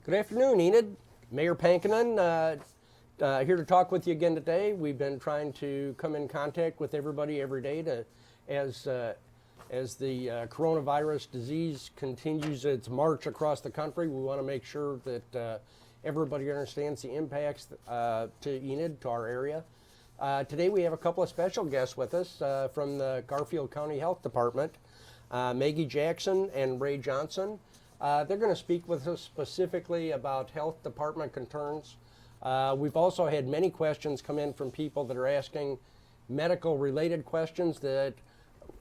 Good afternoon, Enid. Mayor Pankinen, here to talk with you again today. We've been trying to come in contact with everybody every day as the coronavirus disease continues its march across the country. We want to make sure that everybody understands the impacts to Enid, to our area. Today we have a couple of special guests with us from the Garfield County Health Department, Maggie Jackson and Ray Johnson. They're going to speak with us specifically about health department concerns. We've also had many questions come in from people that are asking medical related questions that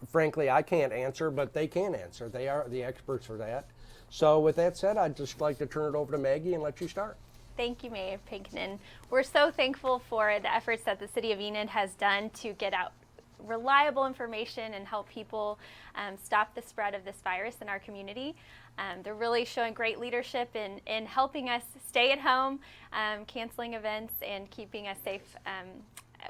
frankly I can't answer, but they can answer. They are the experts for that. So with that said, I'd just like to turn it over to Maggie and let you start. Thank you, Mayor Pankinen. We're so thankful for the efforts that the City of Enid has done to get out reliable information and help people stop the spread of this virus in our community. They're really showing great leadership in helping us stay at home, canceling events, and keeping us safe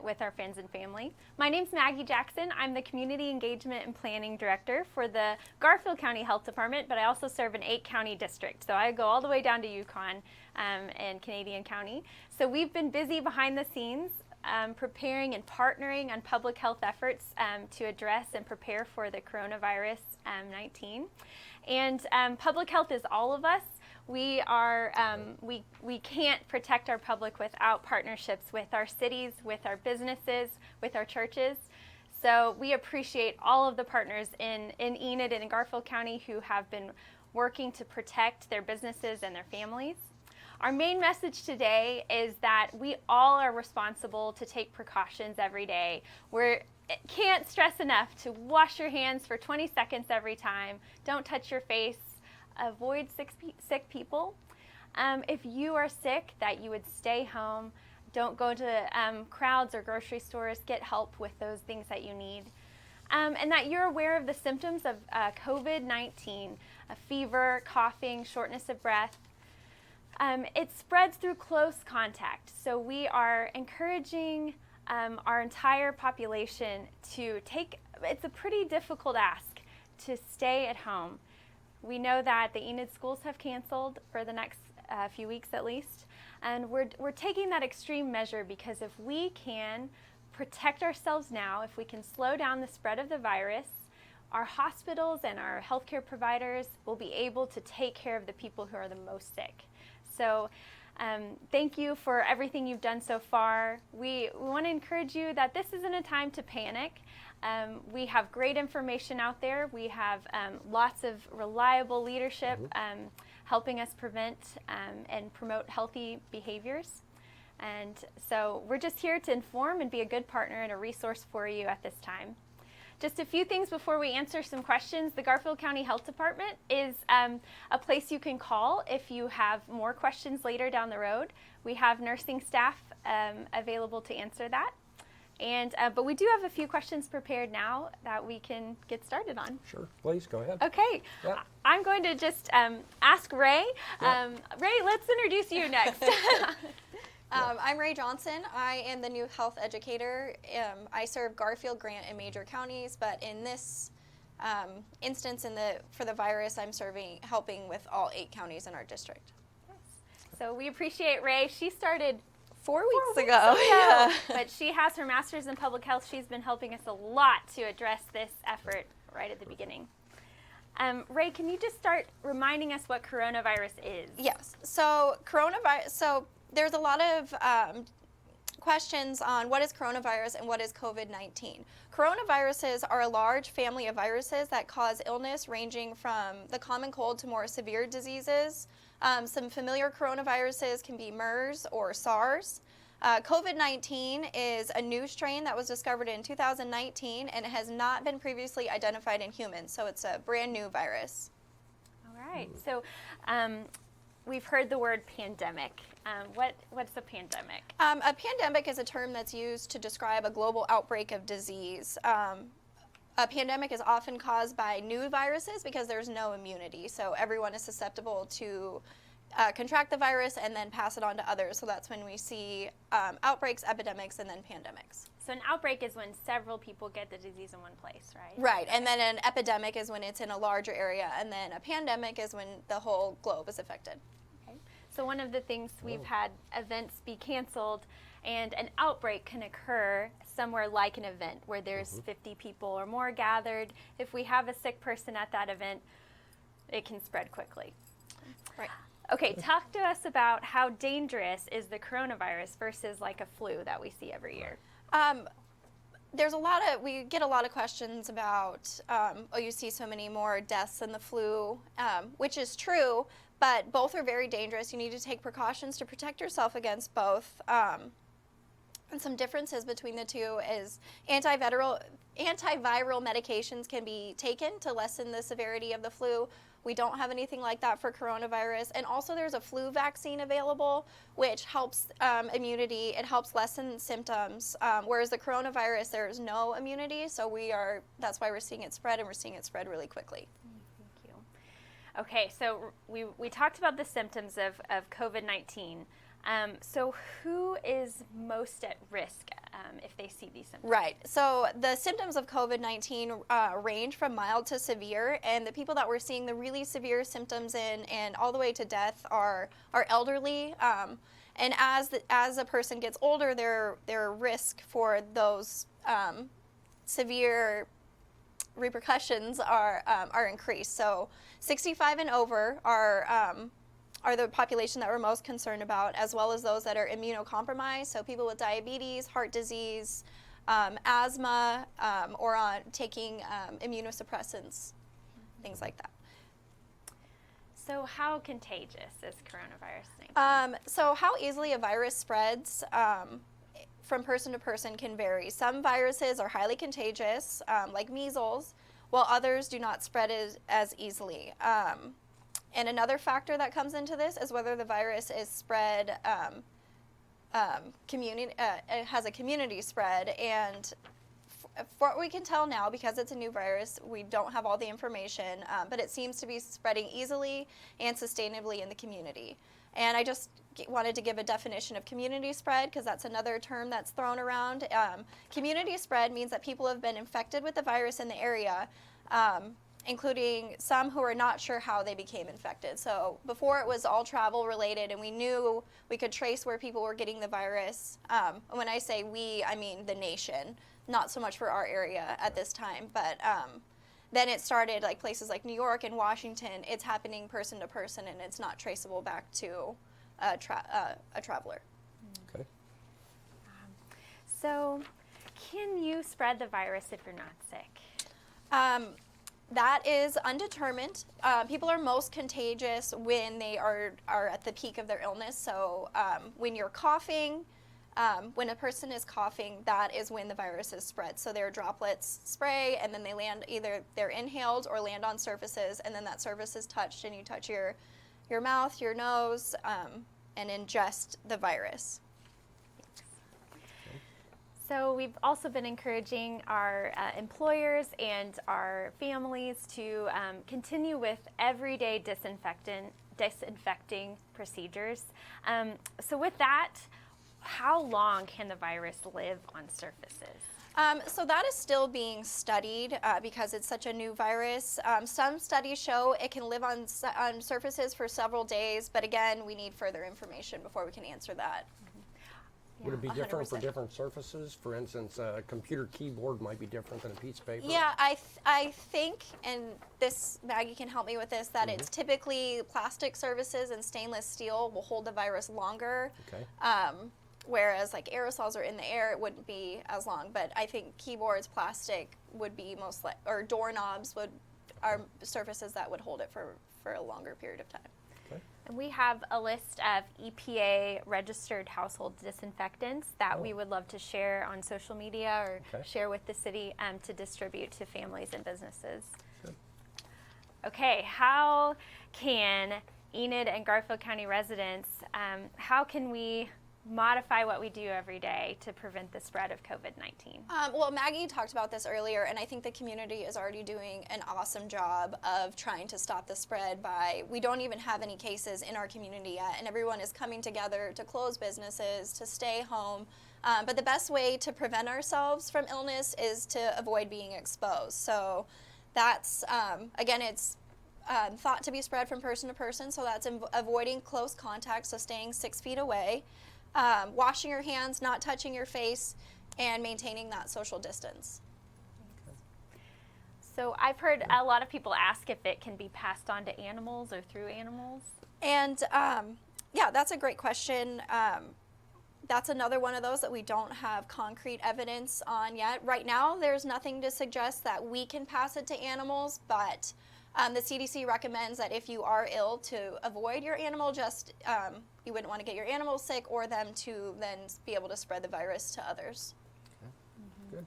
with our friends and family. My name's Maggie Jackson. I'm the Community Engagement and Planning Director for the Garfield County Health Department, but I also serve an 8-county district. So I go all the way down to Yukon and Canadian County. So we've been busy behind the scenes preparing and partnering on public health efforts to address and prepare for the coronavirus 19. And public health is all of us. We are we can't protect our public without partnerships with our cities, with our businesses, with our churches. So we appreciate all of the partners in Enid and in Garfield County who have been working to protect their businesses and their families. Our main message today is that we all are responsible to take precautions every day. We can't stress enough to wash your hands for 20 seconds every time. Don't touch your face. Avoid sick people. If you are sick, that you would stay home. Don't go to crowds or grocery stores. Get help with those things that you need. And that you're aware of the symptoms of COVID-19, a fever, coughing, shortness of breath. It spreads through close contact, so we are encouraging our entire population to it's a pretty difficult ask to stay at home. We know that the Enid schools have canceled for the next few weeks at least, and we're taking that extreme measure because if we can protect ourselves now, if we can slow down the spread of the virus, our hospitals and our healthcare providers will be able to take care of the people who are the most sick. So thank you for everything you've done so far. We want to encourage you that this isn't a time to panic. We have great information out there. We have lots of reliable leadership helping us prevent and promote healthy behaviors. And so we're just here to inform and be a good partner and a resource for you at this time. Just a few things before we answer some questions. The Garfield County Health Department is a place you can call if you have more questions later down the road. We have nursing staff available to answer that. And but we do have a few questions prepared now that we can get started on. Sure, please go ahead. Okay, Yep. I'm going to just ask Ray. Yep. Ray, let's introduce you next. I'm Ray Johnson. I am the new health educator. I serve Garfield, Grant, and Major counties, but in this instance, for the virus, I'm helping with all 8 counties in our district. So we appreciate Ray. She started 4 weeks ago. Yeah. But she has her master's in public health. She's been helping us a lot to address this effort right at the beginning. Ray, can you just start reminding us what coronavirus is? Yes. So there's a lot of questions on what is coronavirus and what is COVID-19. Coronaviruses are a large family of viruses that cause illness ranging from the common cold to more severe diseases. Some familiar coronaviruses can be MERS or SARS. COVID-19 is a new strain that was discovered in 2019 and it has not been previously identified in humans, so it's a brand new virus. All right. So we've heard the word pandemic. What's a pandemic? A pandemic is a term that's used to describe a global outbreak of disease. A pandemic is often caused by new viruses because there's no immunity, so everyone is susceptible to contract the virus and then pass it on to others. So that's when we see outbreaks, epidemics, and then pandemics. So an outbreak is when several people get the disease in one place, right? Right, and then an epidemic is when it's in a larger area, and then a pandemic is when the whole globe is affected. Okay. So one of the things we've had events be canceled, and an outbreak can occur somewhere like an event where there's 50 people or more gathered. If we have a sick person at that event, it can spread quickly. Right. Okay, talk to us about how dangerous is the coronavirus versus like a flu that we see every year. We get a lot of questions about, you see so many more deaths than the flu, which is true, but both are very dangerous. You need to take precautions to protect yourself against both. And some differences between the two is antiviral medications can be taken to lessen the severity of the flu. We don't have anything like that for coronavirus. And also there's a flu vaccine available, which helps immunity. It helps lessen symptoms. Whereas the coronavirus, there's no immunity. So that's why we're seeing it spread, and we're seeing it spread really quickly. Thank you. Okay, so we talked about the symptoms of COVID-19. So who is most at risk if they see these symptoms? Right. So the symptoms of COVID-19 range from mild to severe, and the people that we're seeing the really severe symptoms in and all the way to death are elderly. And as a person gets older, their risk for those severe repercussions are increased. So 65 and over are the population that we're most concerned about, as well as those that are immunocompromised, so people with diabetes, heart disease, asthma, or on taking immunosuppressants, things like that. So how contagious is coronavirus? So how easily a virus spreads from person to person can vary. Some viruses are highly contagious, like measles, while others do not spread as easily. And another factor that comes into this is whether the virus is spread, it has a community spread. And for what we can tell now, because it's a new virus, we don't have all the information, but it seems to be spreading easily and sustainably in the community. And I just wanted to give a definition of community spread, because that's another term that's thrown around. Community spread means that people have been infected with the virus in the area, including some who are not sure how they became infected. So before, it was all travel related, and we knew we could trace where people were getting the virus. When I say we, I mean the nation, not so much for our area at this time, but then it started like places like New York and Washington. It's happening person to person, and it's not traceable back to a traveler. Okay. So can you spread the virus if you're not sick? That is undetermined. People are most contagious when they are at the peak of their illness. So when you're coughing, when a person is coughing, that is when the virus is spread. So their droplets spray, and then they land, either they're inhaled or land on surfaces, and then that surface is touched, and you touch your mouth, your nose, and ingest the virus. So we've also been encouraging our employers and our families to continue with everyday disinfecting procedures. So with that, how long can the virus live on surfaces? So that is still being studied because it's such a new virus. Some studies show it can live on surfaces for several days, but again, we need further information before we can answer that. Would it be 100%. different for different surfaces? For instance, a computer keyboard might be different than a piece of paper. Yeah, I think, and this, Maggie can help me with this, that it's typically plastic surfaces and stainless steel will hold the virus longer. Okay. Whereas like aerosols are in the air, it wouldn't be as long. But I think keyboards, plastic would be most like, or doorknobs are surfaces that would hold it for a longer period of time. And we have a list of EPA registered household disinfectants that we would love to share on social media or share with the city to distribute to families and businesses. Good. Okay, how can Enid and Garfield County residents, how can we modify what we do every day to prevent the spread of COVID-19? Well, Maggie talked about this earlier, and I think the community is already doing an awesome job of trying to stop the spread we don't even have any cases in our community yet, and everyone is coming together to close businesses, to stay home. But the best way to prevent ourselves from illness is to avoid being exposed. So that's, again, it's thought to be spread from person to person, so that's avoiding close contact, so staying 6 feet away, washing your hands, not touching your face, and maintaining that social distance. So I've heard a lot of people ask if it can be passed on to animals or through animals. And yeah, that's a great question. That's another one of those that we don't have concrete evidence on yet. Right now, there's nothing to suggest that we can pass it to animals, but the CDC recommends that if you are ill, to avoid your animal, you wouldn't want to get your animal sick or them to then be able to spread the virus to others. Okay. Good.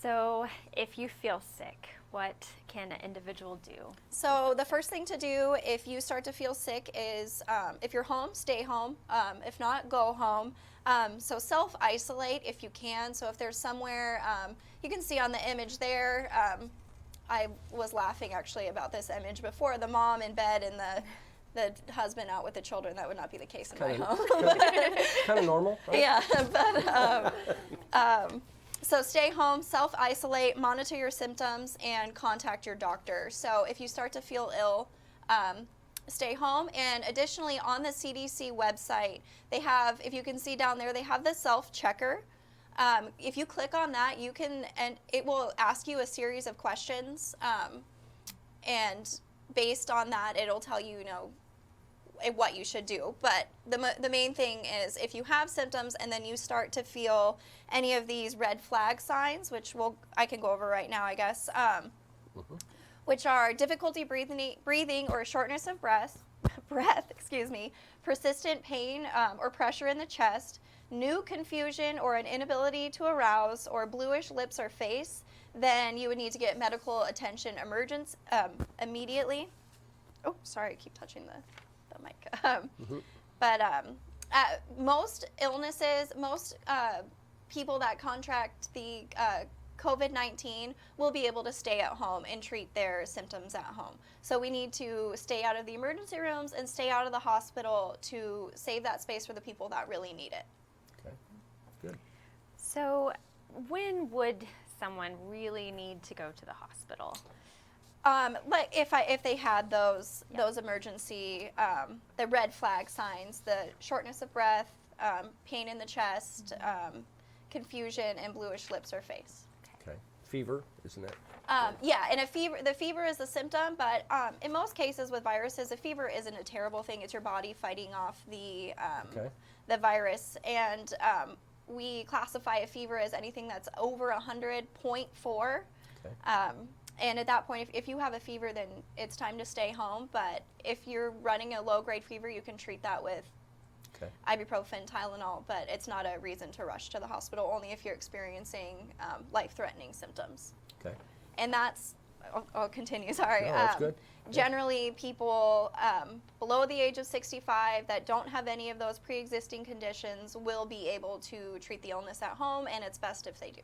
So if you feel sick, what can an individual do? So the first thing to do if you start to feel sick is if you're home, stay home. If not, go home. So self-isolate if you can. So if there's somewhere, you can see on the image there, I was laughing actually about this image before, the mom in bed and the husband out with the children. That would not be the case in my home. Kind of normal, right? Yeah, but so stay home, self-isolate, monitor your symptoms, and contact your doctor. So if you start to feel ill, stay home. And additionally, on the CDC website, they have, if you can see down there, they have the self-checker. If you click on that, you can, and it will ask you a series of questions, and based on that, it'll tell you, what you should do. But the main thing is if you have symptoms and then you start to feel any of these red flag signs, which I can go over right now, I guess, which are difficulty breathing or shortness of breath, persistent pain or pressure in the chest, new confusion or an inability to arouse, or bluish lips or face, then you would need to get medical attention immediately. Oh, sorry, I keep touching the mic. But most illnesses, most people that contract the COVID-19 will be able to stay at home and treat their symptoms at home. So we need to stay out of the emergency rooms and stay out of the hospital to save that space for the people that really need it. Okay, good. So when would someone really need to go to the hospital? Like if they had those emergency, the red flag signs, the shortness of breath, pain in the chest, confusion, and bluish lips or face. Okay. Fever, isn't it? Yeah, and the fever is the symptom, but in most cases with viruses, a fever isn't a terrible thing. It's your body fighting off the virus, and we classify a fever as anything that's over 100.4. Okay. And at that point, if you have a fever, then it's time to stay home. But if you're running a low-grade fever, you can treat that with ibuprofen, Tylenol. But it's not a reason to rush to the hospital, only if you're experiencing life-threatening symptoms. Okay. And I'll continue, sorry. No, that's good. Generally, people below the age of 65 that don't have any of those pre-existing conditions will be able to treat the illness at home, and it's best if they do.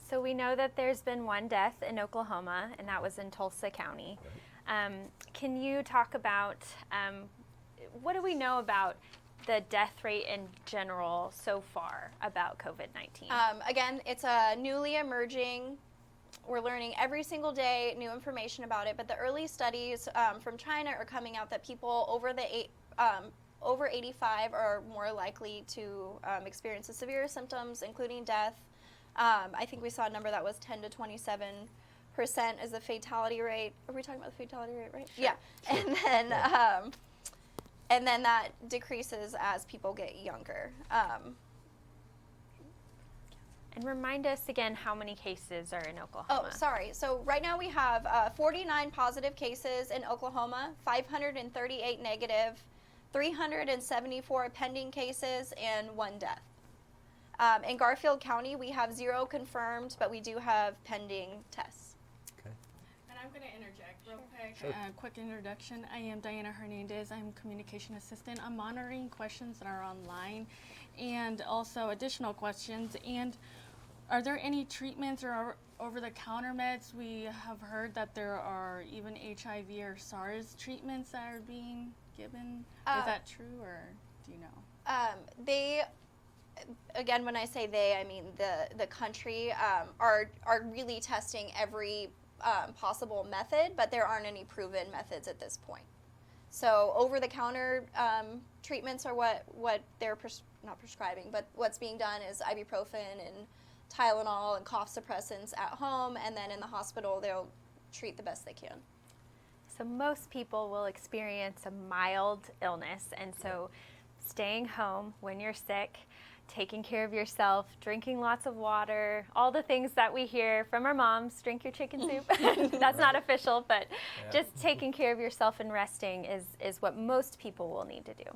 So we know that there's been one death in Oklahoma, and that was in Tulsa County. Right. Can you talk about what do we know about the death rate in general so far about COVID-19? Again, it's a newly emerging. We're learning every single day new information about it, but the early studies from China are coming out that people over 85 are more likely to experience the severe symptoms, including death. I think we saw a number that was 10 to 27% is the fatality rate. Are we talking about the fatality rate, right? Sure. Yeah. And then that decreases as people get younger. And remind us again how many cases are in Oklahoma. Oh, sorry. So right now we have 49 positive cases in Oklahoma, 538 negative, 374 pending cases, and 1 death. In Garfield County, we have 0 confirmed, but we do have pending tests. Okay. And I'm going to interject real quick. Sure. Quick introduction. I am Diana Hernandez. I'm communication assistant. I'm monitoring questions that are online and also additional questions. And are there any treatments or over-the-counter meds? We have heard that there are even HIV or SARS treatments that are being given. Is that true, or do you know? Again, when I say they, I mean the country are really testing every possible method, but there aren't any proven methods at this point. So over-the-counter treatments are what they're not prescribing, but what's being done is ibuprofen and Tylenol and cough suppressants at home, and then in the hospital they'll treat the best they can. So most people will experience a mild illness, and so staying home when you're sick, taking care of yourself, drinking lots of water, all the things that we hear from our moms, drink your chicken soup. That's not official, but just taking care of yourself and resting is what most people will need to do.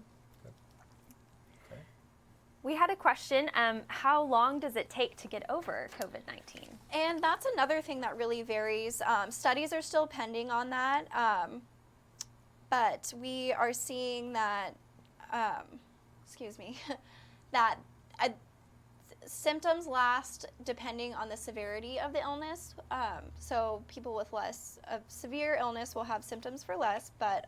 Okay. We had a question, how long does it take to get over COVID-19? And that's another thing that really varies. Studies are still pending on that, but we are seeing that, that symptoms last depending on the severity of the illness. So people with less of severe illness will have symptoms for less, but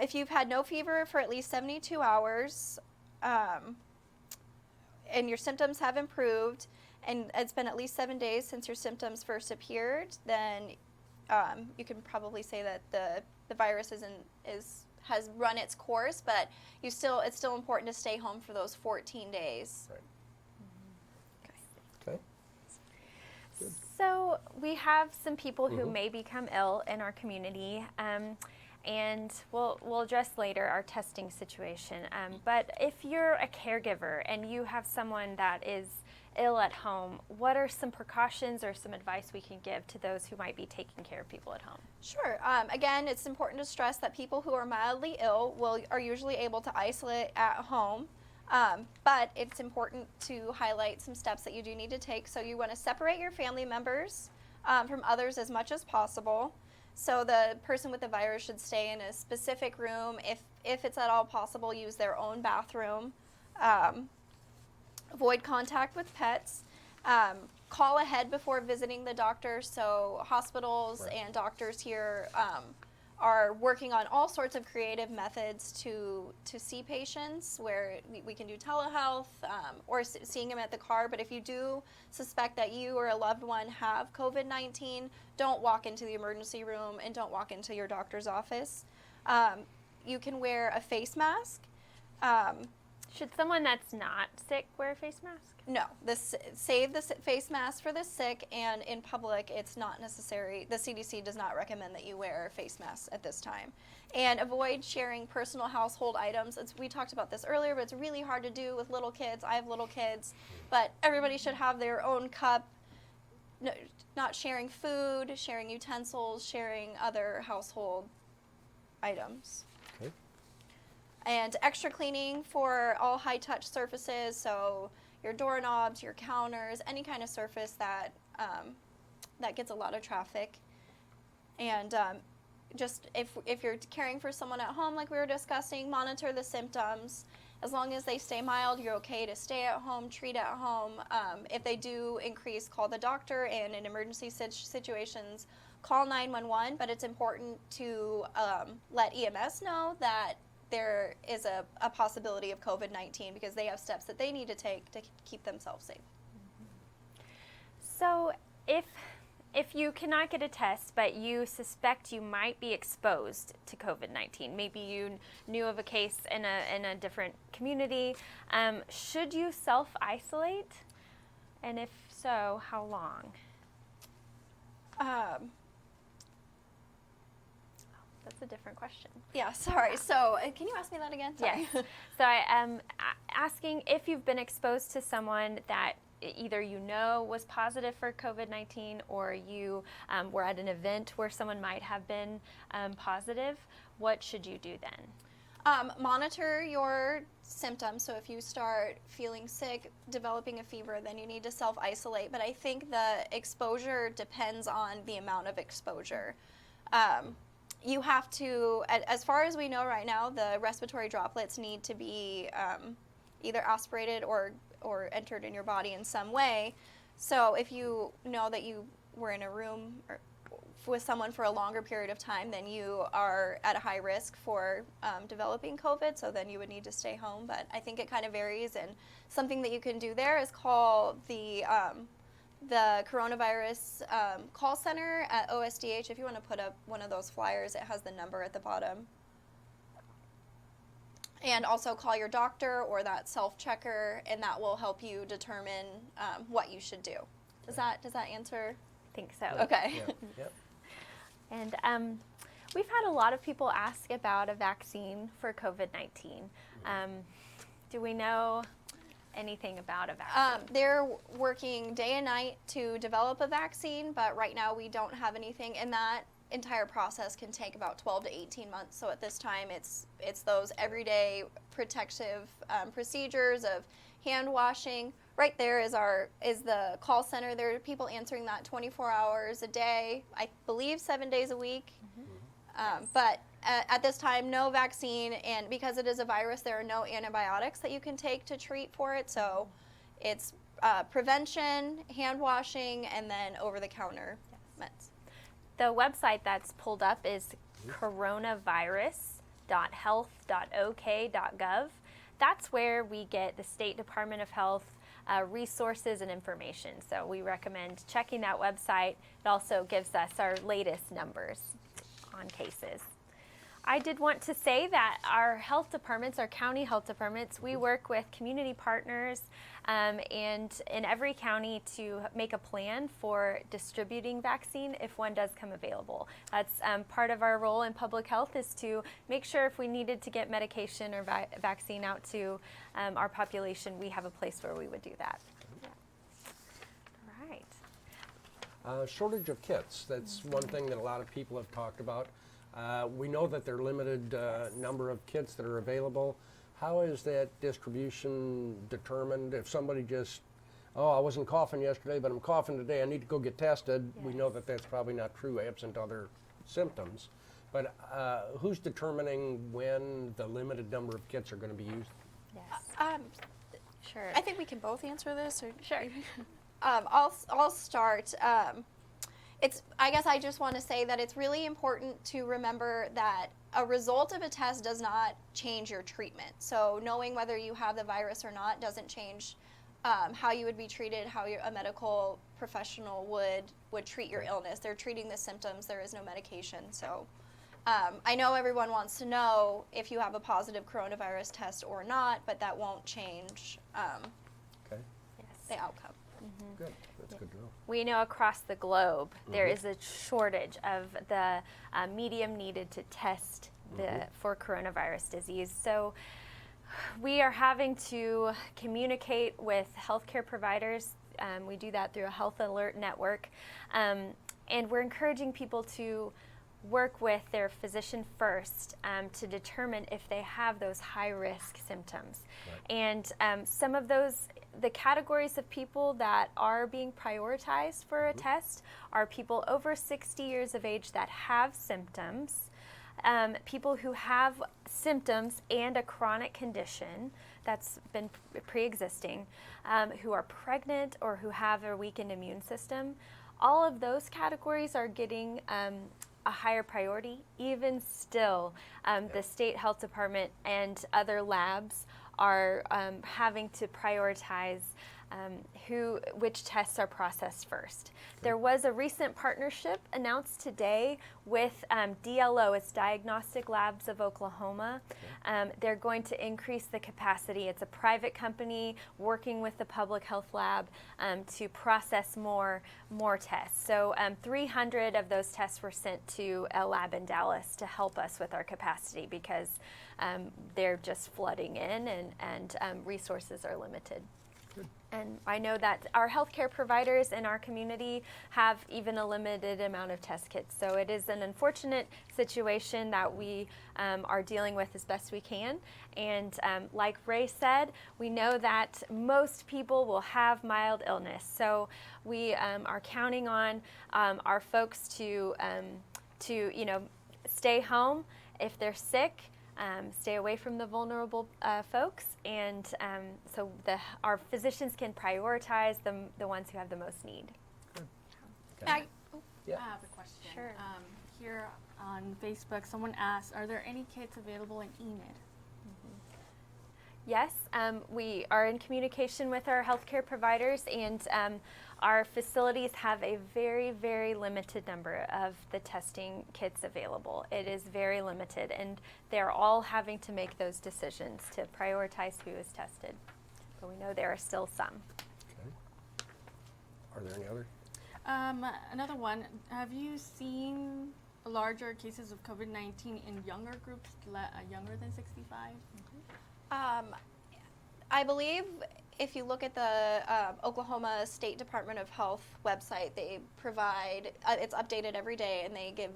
if you've had no fever for at least 72 hours and your symptoms have improved, and it's been at least 7 days since your symptoms first appeared, then you can probably say that the virus has run its course, but it's still important to stay home for those 14 days. Right. Okay. Good. So we have some people who may become ill in our community, and we'll address later our testing situation. But if you're a caregiver and you have someone that is ill at home, what are some precautions or some advice we can give to those who might be taking care of people at home? Sure. Again, it's important to stress that people who are mildly ill are usually able to isolate at home, but it's important to highlight some steps that you do need to take. So you want to separate your family members from others as much as possible. So the person with the virus should stay in a specific room. If it's at all possible, use their own bathroom. Avoid contact with pets. Call ahead before visiting the doctor. So hospitals and doctors here are working on all sorts of creative methods to see patients, where we can do telehealth or seeing them at the car. But if you do suspect that you or a loved one have COVID-19, don't walk into the emergency room and don't walk into your doctor's office. You can wear a face mask. Should someone that's not sick wear a face mask? No, save the face mask for the sick, and in public it's not necessary. The CDC does not recommend that you wear a face mask at this time. And avoid sharing personal household items. We talked about this earlier, but it's really hard to do with little kids. I have little kids, but everybody should have their own cup. No, not sharing food, sharing utensils, sharing other household items. Okay. And extra cleaning for all high-touch surfaces, so your doorknobs, your counters, any kind of surface that gets a lot of traffic. And just if you're caring for someone at home, like we were discussing, monitor the symptoms. As long as they stay mild, you're okay to stay at home, treat at home. If they do increase, call the doctor, and in emergency situations, call 911. But it's important to let EMS know that there is a possibility of COVID-19, because they have steps that they need to take to keep themselves safe. So if you cannot get a test, but you suspect you might be exposed to COVID-19, maybe you knew of a case in a different community, should you self-isolate? And if so, how long? That's a different question. Yeah, sorry. So can you ask me that again? Sorry. Yes. So I am asking if you've been exposed to someone that either you know was positive for COVID-19, or you were at an event where someone might have been positive, what should you do then? Monitor your symptoms. So if you start feeling sick, developing a fever, then you need to self-isolate. But I think the exposure depends on the amount of exposure. You have to, as far as we know right now, the respiratory droplets need to be either aspirated or entered in your body in some way. So if you know that you were in a room with someone for a longer period of time, then you are at a high risk for developing COVID, so then you would need to stay home. But I think it kind of varies, and something that you can do there is call the the coronavirus call center at OSDH. If you want to put up one of those flyers, it has the number at the bottom. And also call your doctor or that self-checker, and that will help you determine what you should do. Does that answer? I think so. Okay. Yep. Yep. And we've had a lot of people ask about a vaccine for COVID-19. Do we know anything about a vaccine? They're working day and night to develop a vaccine, but right now we don't have anything, and that entire process can take about 12 to 18 months. So at this time, it's those everyday protective procedures of hand washing. Right there is the call center. There are people answering that 24 hours a day, I believe 7 days a week. But at this time, no vaccine, and because it is a virus, there are no antibiotics that you can take to treat for it. So it's prevention, hand washing, and then over-the-counter meds. The website that's pulled up is coronavirus.health.ok.gov. That's where we get the State Department of Health resources and information. So we recommend checking that website. It also gives us our latest numbers on cases. I did want to say that our health departments, our county health departments, we work with community partners and in every county to make a plan for distributing vaccine if one does come available. That's part of our role in public health, is to make sure if we needed to get medication or vaccine out to our population, we have a place where we would do that. Yeah. All right. Shortage of kits. That's one thing that a lot of people have talked about. We know that there are limited number of kits that are available. How is that distribution determined? If somebody just, I wasn't coughing yesterday, but I'm coughing today, I need to go get tested. We know that that's probably not true absent other symptoms. But who's determining when the limited number of kits are going to be used? Yes. Sure. I think we can both answer this. Or Sure. I'll start. I guess I just want to say that it's really important to remember that a result of a test does not change your treatment. So knowing whether you have the virus or not doesn't change how you would be treated, how a medical professional would treat your illness. They're treating the symptoms. There is no medication. So I know everyone wants to know if you have a positive coronavirus test or not, but that won't change Okay, the outcome. good. That's good to know. We know across the globe there is a shortage of the medium needed to test for coronavirus disease. So we are having to communicate with healthcare providers. We do that through a health alert network. And we're encouraging people to work with their physician first to determine if they have those high-risk symptoms. Right. And some of the categories of people that are being prioritized for a test are people over 60 years of age that have symptoms, people who have symptoms and a chronic condition that's been pre-existing, who are pregnant or who have a weakened immune system. All of those categories are getting a higher priority. Even still, the state health department and other labs are having to prioritize which tests are processed first. There was a recent partnership announced today with DLO, it's Diagnostic Labs of Oklahoma. They're going to increase the capacity. It's a private company working with the public health lab to process more tests. So 300 of those tests were sent to a lab in Dallas to help us with our capacity because they're just flooding in and resources are limited. And I know that our healthcare providers in our community have even a limited amount of test kits. So it is an unfortunate situation that we are dealing with as best we can. And like Ray said, we know that most people will have mild illness. So we are counting on our folks to stay home if they're sick. Stay away from the vulnerable folks, and so our physicians can prioritize the ones who have the most need. Okay. I have a question. Sure. Here on Facebook, someone asked, are there any kits available in Enid? Yes, we are in communication with our healthcare providers, and our facilities have a very, very limited number of the testing kits available. It is very limited, and they're all having to make those decisions to prioritize who is tested. But we know there are still some. Okay. Are there any other? Another one, have you seen larger cases of COVID-19 in younger groups, younger than 65? I believe if you look at the Oklahoma State Department of Health website, they provide, it's updated every day, and they give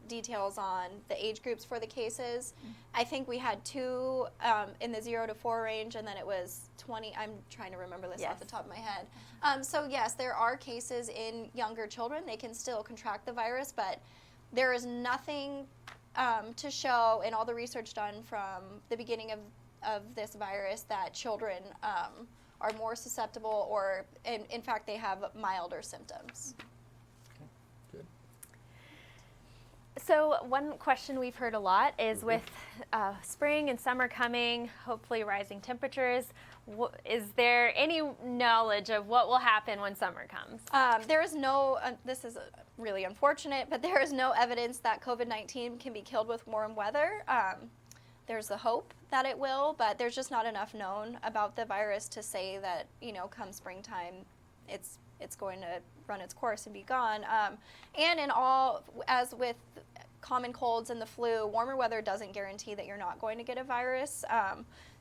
details on the age groups for the cases. I think we had 2 in the 0 to 4 range, and then it was 20. I'm trying to remember this off the top of my head. So yes, there are cases in younger children. They can still contract the virus, but there is nothing to show in all the research done from the beginning of this virus that children are more susceptible, or in fact they have milder symptoms. Okay. Good. So one question we've heard a lot is with spring and summer coming, hopefully rising temperatures, is there any knowledge of what will happen when summer comes? There is no, this is really unfortunate, but there is no evidence that COVID-19 can be killed with warm weather. There's the hope that it will, but there's just not enough known about the virus to say that, you know, come springtime, it's going to run its course and be gone. And in all, as with common colds and the flu, warmer weather doesn't guarantee that you're not going to get a virus.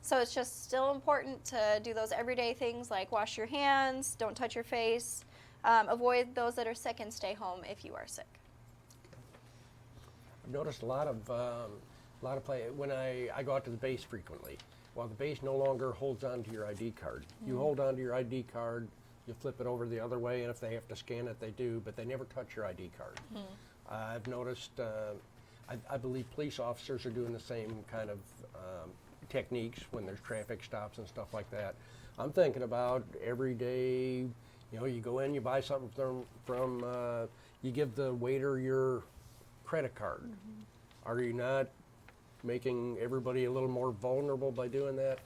So it's just still important to do those everyday things like wash your hands, don't touch your face, avoid those that are sick, and stay home if you are sick. I've noticed a lot of play when I go out to the base frequently. Well, the base no longer holds on to your ID card. You hold on to your ID card, you flip it over the other way, and if they have to scan it, they do, but they never touch your ID card. I've noticed, I believe police officers are doing the same kind of techniques when there's traffic stops and stuff like that. I'm thinking about every day, you know, you go in, you buy something from you give the waiter your credit card. Are you not making everybody a little more vulnerable by doing that?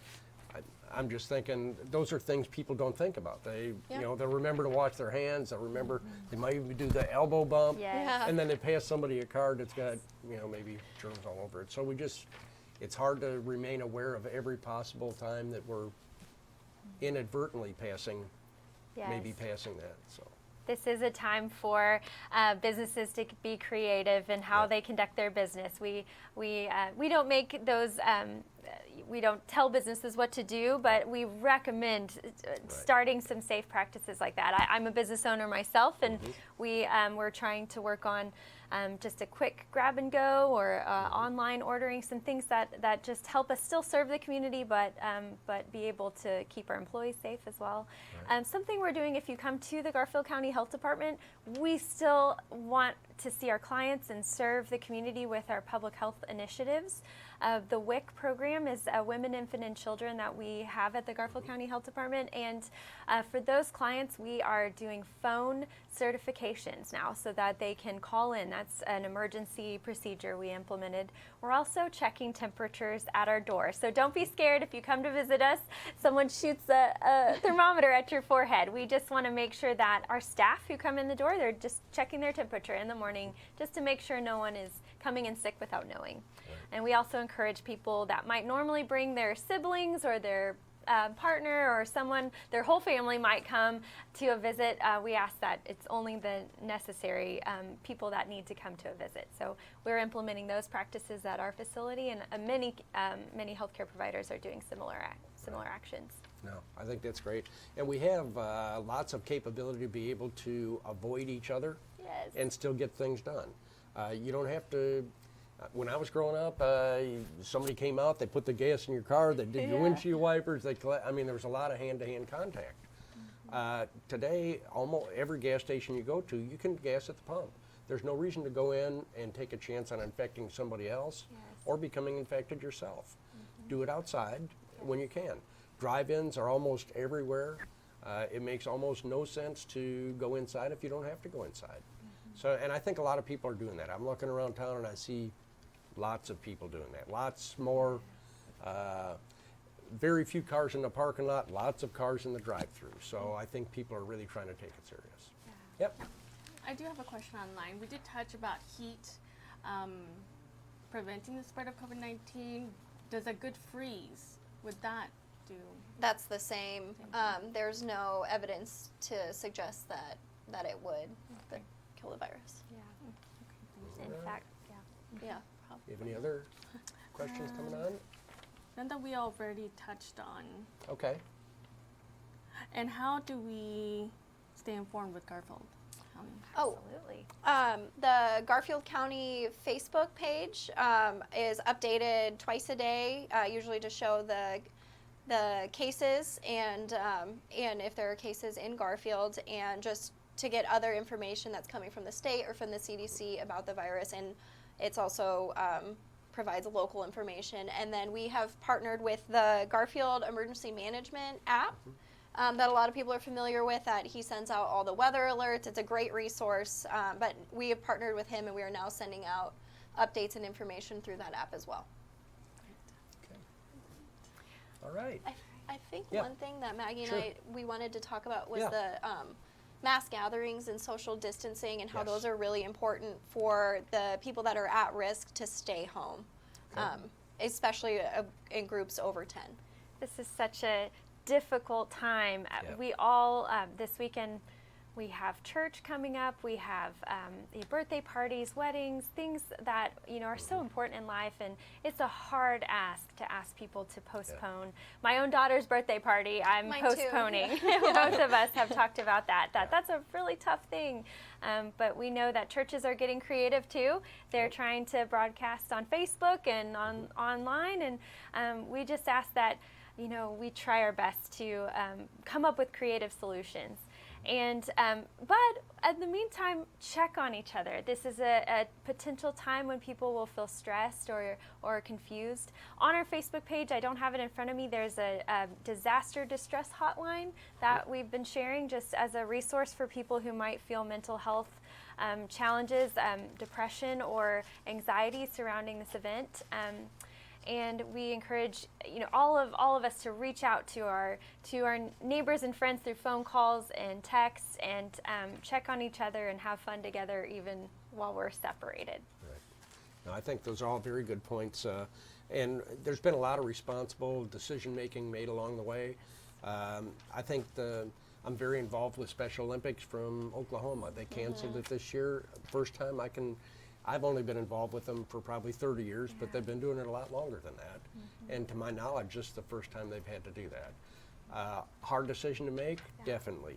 I'm just thinking those are things people don't think about. They, you know, they'll remember to wash their hands. They'll remember. They might even do the elbow bump, and then they pass somebody a card that's got, you know, maybe germs all over it. So it's hard to remain aware of every possible time that we're inadvertently maybe passing that. So. This is a time for businesses to be creative in how they conduct their business. We don't make those. We don't tell businesses what to do, but we recommend starting some safe practices like that. I'm a business owner myself, and we're trying to work on just a quick grab and go or online ordering, some things that just help us still serve the community, but be able to keep our employees safe as well. Something we're doing, if you come to the Garfield County Health Department, we still want to see our clients and serve the community with our public health initiatives. The WIC program is Women, Infant, and Children that we have at the Garfield County Health Department, and for those clients we are doing phone certifications now so that they can call in. That's an emergency procedure we implemented. We're also checking temperatures at our door, so don't be scared if you come to visit us, someone shoots a thermometer at your forehead. We just want to make sure that our staff who come in the door, they're just checking their temperature in the morning just to make sure no one is coming in sick without knowing. And we also encourage people that might normally bring their siblings or their partner or someone, their whole family might come to a visit. We ask that it's only the necessary people that need to come to a visit. So we're implementing those practices at our facility, and many healthcare providers are doing similar actions. No, I think that's great. And we have lots of capability to be able to avoid each other and still get things done. You don't have to. When I was growing up, somebody came out, they put the gas in your car, they did your windshield wipers, I mean, there was a lot of hand-to-hand contact. Today, almost every gas station you go to, you can gas at the pump. There's no reason to go in and take a chance on infecting somebody else or becoming infected yourself. Do it outside when you can. Drive-ins are almost everywhere. It makes almost no sense to go inside if you don't have to go inside. So, and I think a lot of people are doing that. I'm looking around town and I see lots of people doing that. Lots more very few cars in the parking lot, lots of cars in the drive-through. So I think people are really trying to take it serious. Yep. I do have a question online. We did touch about heat preventing the spread of COVID-19. Does a good freeze, would that do? That's the same. There's no evidence to suggest that it would kill the virus. Yeah. In fact, yeah. Yeah. You have any other questions coming on? None that we already touched on. Okay. And how do we stay informed with Garfield County? Oh, Absolutely. the Garfield County Facebook page is updated twice a day, usually to show the cases and if there are cases in Garfield, and just to get other information that's coming from the state or from the CDC about the virus. And it's also provides local information. And then we have partnered with the Garfield Emergency Management app. That a lot of people are familiar with, that he sends out all the weather alerts. It's a great resource, but we have partnered with him, and we are now sending out updates and information through that app as well. Okay. All right. I think Yeah. one thing that Maggie Sure. and we wanted to talk about was Yeah. the mass gatherings and social distancing, and how Yes. those are really important for the people that are at risk to stay home, Okay. especially in groups over 10. This is such a difficult time. Yeah. We all, this weekend, we have church coming up. We have the birthday parties, weddings, things that, are so important in life. And it's a hard ask to ask people to postpone. My own daughter's birthday party, I'm Mine too. postponing. Both of us have talked about that. That's a really tough thing. But we know that churches are getting creative too. They're trying to broadcast on Facebook and online. And we just ask that we try our best to come up with creative solutions. And but in the meantime, check on each other. This is a potential time when people will feel stressed or confused. On our Facebook page, I don't have it in front of me, there's a disaster distress hotline that we've been sharing just as a resource for people who might feel mental health challenges, depression or anxiety surrounding this event. And we encourage all of us to reach out to our neighbors and friends through phone calls and texts, and check on each other and have fun together even while we're separated. Right. No, I think those are all very good points, and there's been a lot of responsible decision making made along the way. I think I'm very involved with Special Olympics from Oklahoma. They canceled it this year. First time I've only been involved with them for probably 30 years, but they've been doing it a lot longer than that. And to my knowledge, this is the first time they've had to do that. Hard decision to make? Definitely.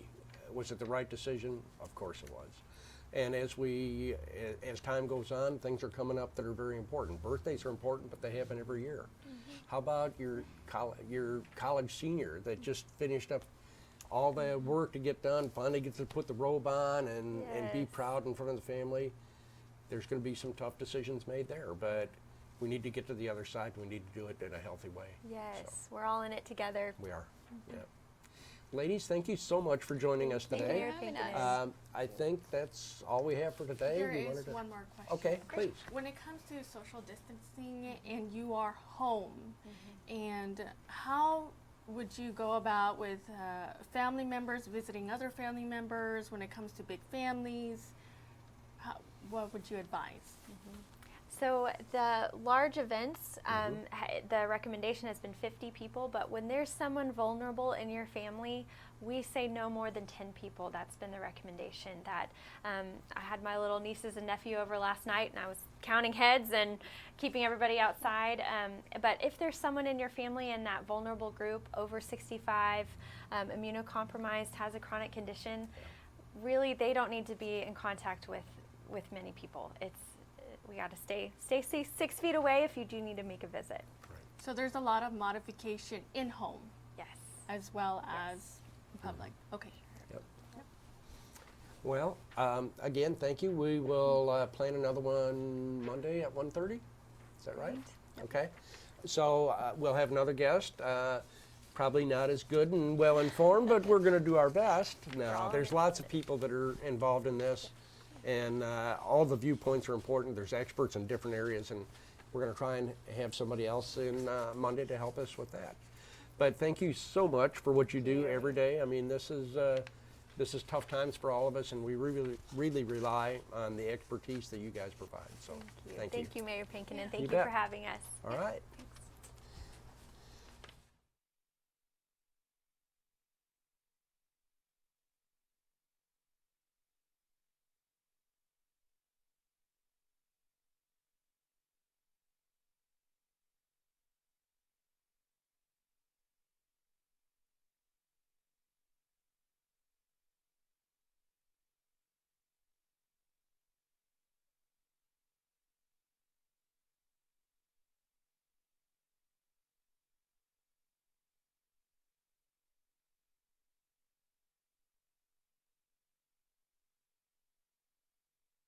Was it the right decision? Of course it was. And as time goes on, things are coming up that are very important. Birthdays are important, but they happen every year. How about your college senior that just finished up all the work to get done, finally gets to put the robe on and be Yes. proud in front of the family? There's going to be some tough decisions made there, but we need to get to the other side. We need to do it in a healthy way. Yes, we're all in it together. We are. Yeah. Ladies, thank you so much for joining us Thank you today. for having us. I think that's all we have for today. There We is wanted to- one more question. Okay, please. When it comes to social distancing and you are home, and how would you go about with family members visiting other family members when it comes to big families? What would you advise? So the large events, the recommendation has been 50 people, but when there's someone vulnerable in your family, we say no more than 10 people. That's been the recommendation. That I had my little nieces and nephew over last night, and I was counting heads and keeping everybody outside. But if there's someone in your family in that vulnerable group, over 65, immunocompromised, has a chronic condition, really they don't need to be in contact with many people. We got to stay 6 feet away if you do need to make a visit. So there's a lot of modification in home Yes. as well as in public. Okay. Yep. Well, again, thank you. We will plan another one Monday at 1:30. Is that right? Okay. So we'll have another guest. Probably not as good and well informed, but we're going to do our best. Now, there's lots of people that are involved in this, and all the viewpoints are important. There's experts in different areas, and we're going to try and have somebody else in Monday to help us with that. But thank you so much for what you do every day. I mean, this is tough times for all of us, and we really rely on the expertise that you guys provide. So thank you. Thank you, Mayor Pinkinen. Thank You you bet. for having us. All right.